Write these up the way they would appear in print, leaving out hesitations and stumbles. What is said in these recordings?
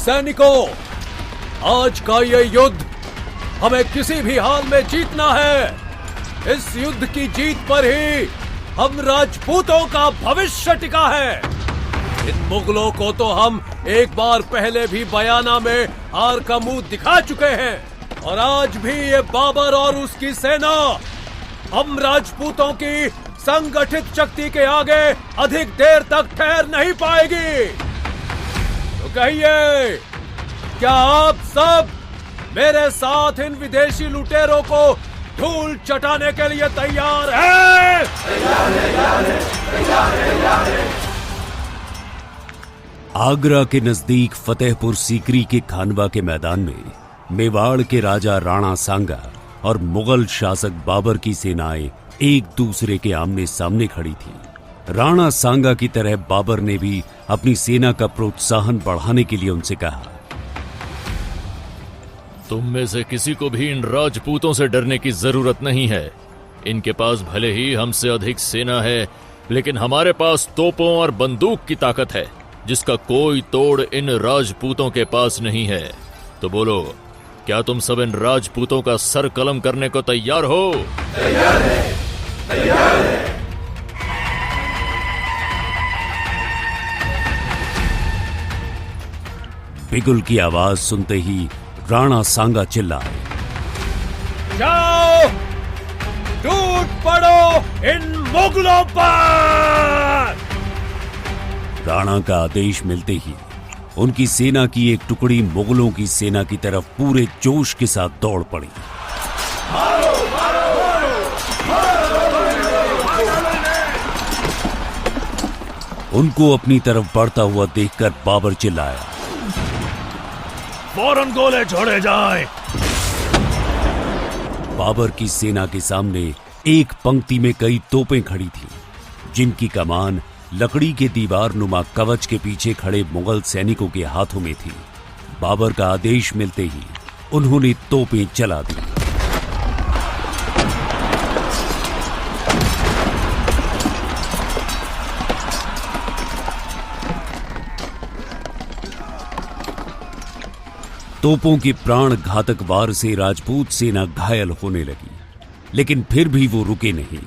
सैनिकों, आज का ये युद्ध हमें किसी भी हाल में जीतना है। इस युद्ध की जीत पर ही हम राजपूतों का भविष्य टिका है। इन मुगलों को तो हम एक बार पहले भी बयाना में हार का मुंह दिखा चुके हैं और आज भी ये बाबर और उसकी सेना हम राजपूतों की संगठित शक्ति के आगे अधिक देर तक ठहर नहीं पाएगी। तो कहिए, क्या आप सब मेरे साथ इन विदेशी लुटेरों को धूल चटाने के लिए तैयार हैं? आगरा के नजदीक फतेहपुर सीकरी के खानवा के मैदान में मेवाड़ के राजा राणा सांगा और मुगल शासक बाबर की सेनाएं एक दूसरे के आमने सामने खड़ी थी। राणा सांगा की तरह बाबर ने भी अपनी सेना का प्रोत्साहन बढ़ाने के लिए उनसे कहा, तुम में से किसी को भी इन राजपूतों से डरने की जरूरत नहीं है। इनके पास भले ही हमसे अधिक सेना है, लेकिन हमारे पास तोपों और बंदूक की ताकत है जिसका कोई तोड़ इन राजपूतों के पास नहीं है। तो बोलो, क्या तुम सब इन राजपूतों का सर कलम करने को तैयार हो? तैयार है, तैयार है। बिगुल की आवाज सुनते ही राणा सांगा चिल्लाए, जाओ, टूट पड़ो इन मुगलों पर। राणा का आदेश मिलते ही उनकी सेना की एक टुकड़ी मुगलों की सेना की तरफ पूरे जोश के साथ दौड़ पड़ी। उनको अपनी तरफ बढ़ता हुआ देखकर बाबर चिल्लाया, फौरन गोले छोड़े जाएं। बाबर की सेना के सामने एक पंक्ति में कई तोपें खड़ी थीं, जिनकी कमान लकड़ी के दीवार नुमा कवच के पीछे खड़े मुगल सैनिकों के हाथों में थी। बाबर का आदेश मिलते ही उन्होंने तोपें चला दी। तोपों के प्राण घातक वार से राजपूत सेना घायल होने लगी, लेकिन फिर भी वो रुके नहीं।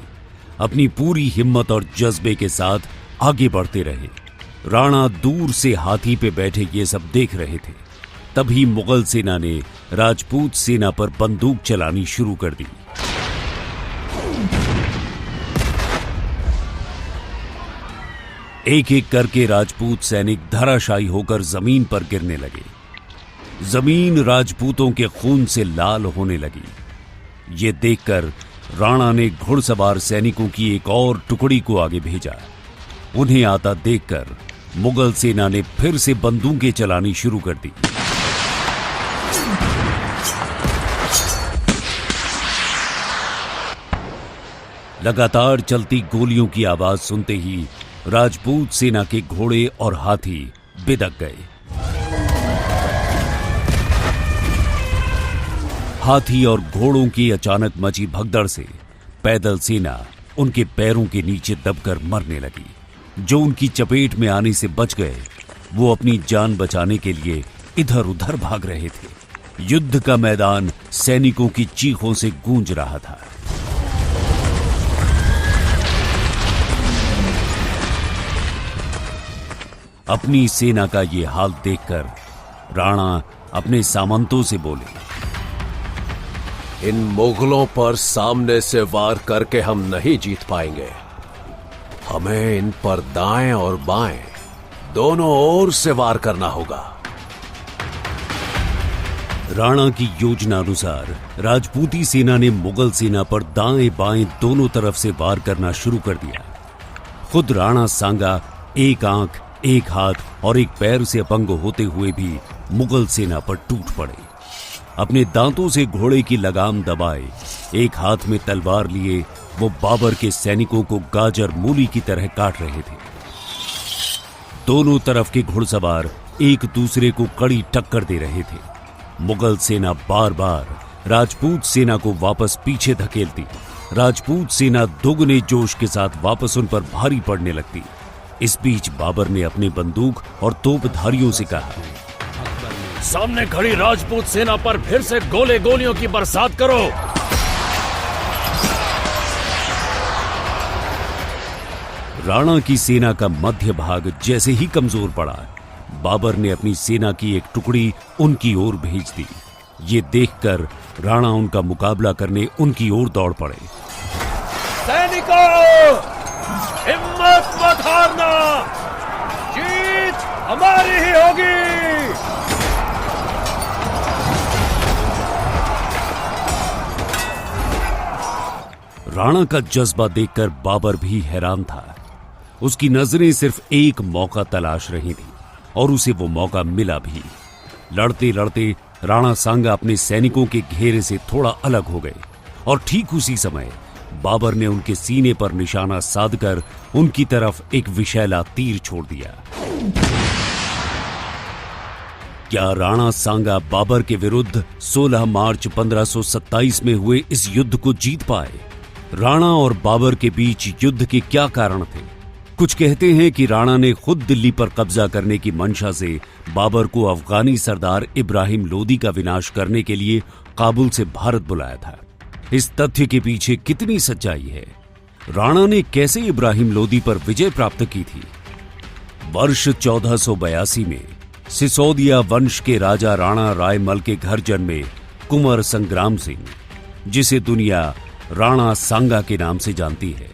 अपनी पूरी हिम्मत और जज्बे के साथ आगे बढ़ते रहे। राणा दूर से हाथी पे बैठे ये सब देख रहे थे। तभी मुगल सेना ने राजपूत सेना पर बंदूक चलानी शुरू कर दी। एक एक करके राजपूत सैनिक धराशायी होकर जमीन पर गिरने लगे। जमीन राजपूतों के खून से लाल होने लगी। ये देखकर राणा ने घुड़सवार सैनिकों की एक और टुकड़ी को आगे भेजा। उन्हें आता देखकर मुगल सेना ने फिर से बंदूकें चलानी शुरू कर दी। लगातार चलती गोलियों की आवाज सुनते ही राजपूत सेना के घोड़े और हाथी बिदक गए। हाथी और घोड़ों की अचानक मची भगदड़ से पैदल सेना उनके पैरों के नीचे दबकर मरने लगी। जो उनकी चपेट में आने से बच गए, वो अपनी जान बचाने के लिए इधर उधर भाग रहे थे। युद्ध का मैदान सैनिकों की चीखों से गूंज रहा था। अपनी सेना का ये हाल देखकर राणा अपने सामंतों से बोले, इन मुगलों पर सामने से वार करके हम नहीं जीत पाएंगे। हमें इन पर दाएं और बाएं दोनों ओर से वार करना होगा। राणा की योजना अनुसार राजपूती सेना ने मुगल सेना पर दाएं बाएं दोनों तरफ से वार करना शुरू कर दिया। खुद राणा सांगा एक आंख, एक हाथ और एक पैर से अपंग होते हुए भी मुगल सेना पर टूट पड़े। अपने दांतों से घोड़े की लगाम दबाए, एक हाथ में तलवार लिए वो बाबर के सैनिकों को गाजर मूली की तरह काट रहे थे। दोनों तरफ के घुड़सवार एक दूसरे को कड़ी टक्कर दे रहे थे। मुगल सेना बार बार राजपूत सेना को वापस पीछे धकेलती। राजपूत सेना दोगुने जोश के साथ वापस उन पर भारी पड़ने लगती। इस बीच बाबर ने अपने बंदूक और तोपधारियों से कहा, सामने खड़ी राजपूत सेना पर फिर से गोले गोलियों की बरसात करो। राणा की सेना का मध्य भाग जैसे ही कमजोर पड़ा, बाबर ने अपनी सेना की एक टुकड़ी उनकी ओर भेज दी। ये देखकर राणा उनका मुकाबला करने उनकी ओर दौड़ पड़े। सैनिकों, हिम्मत मत हारना, जीत हमारी ही होगी। राणा का जज्बा देखकर बाबर भी हैरान था। उसकी नजरें सिर्फ एक मौका तलाश रही थी और उसे वो मौका मिला भी। लड़ते लड़ते राणा सांगा अपने सैनिकों के घेरे से थोड़ा अलग हो गए और ठीक उसी समय बाबर ने उनके सीने पर निशाना साधकर उनकी तरफ एक विषैला तीर छोड़ दिया। क्या राणा सांगा बाबर के विरुद्ध 16 मार्च 1527 में हुए इस युद्ध को जीत पाए? राणा और बाबर के बीच युद्ध के क्या कारण थे? कुछ कहते हैं कि राणा ने खुद दिल्ली पर कब्जा करने की मंशा से बाबर को अफगानी सरदार इब्राहिम लोदी का विनाश करने के लिए काबुल से भारत बुलाया था। इस तथ्य के पीछे कितनी सच्चाई है? राणा ने कैसे इब्राहिम लोदी पर विजय प्राप्त की थी? वर्ष 1482 में सिसोदिया वंश के राजा राणा रायमल के घर जन्मे कुंवर संग्राम सिंह, जिसे दुनिया राणा सांगा के नाम से जानती है।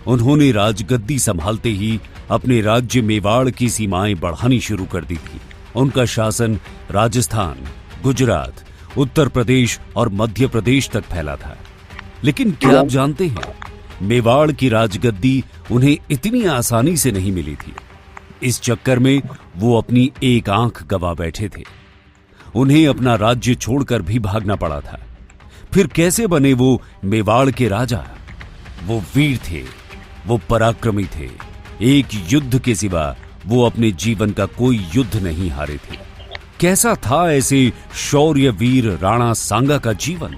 उन्होंने राजगद्दी संभालते ही अपने राज्य मेवाड़ की सीमाएं बढ़ानी शुरू कर दी थी। उनका शासन राजस्थान, गुजरात, उत्तर प्रदेश और मध्य प्रदेश तक फैला था। लेकिन क्या आप जानते हैं, मेवाड़ की राजगद्दी उन्हें इतनी आसानी से नहीं मिली थी। इस चक्कर में वो अपनी एक आंख गवा बैठे थे। उन्हें अपना राज्य छोड़कर भी भागना पड़ा था। फिर कैसे बने वो मेवाड़ के राजा? वो वीर थे, वो पराक्रमी थे। एक युद्ध के सिवा वो अपने जीवन का कोई युद्ध नहीं हारे थे। कैसा था ऐसे शौर्य वीर राणा सांगा का जीवन?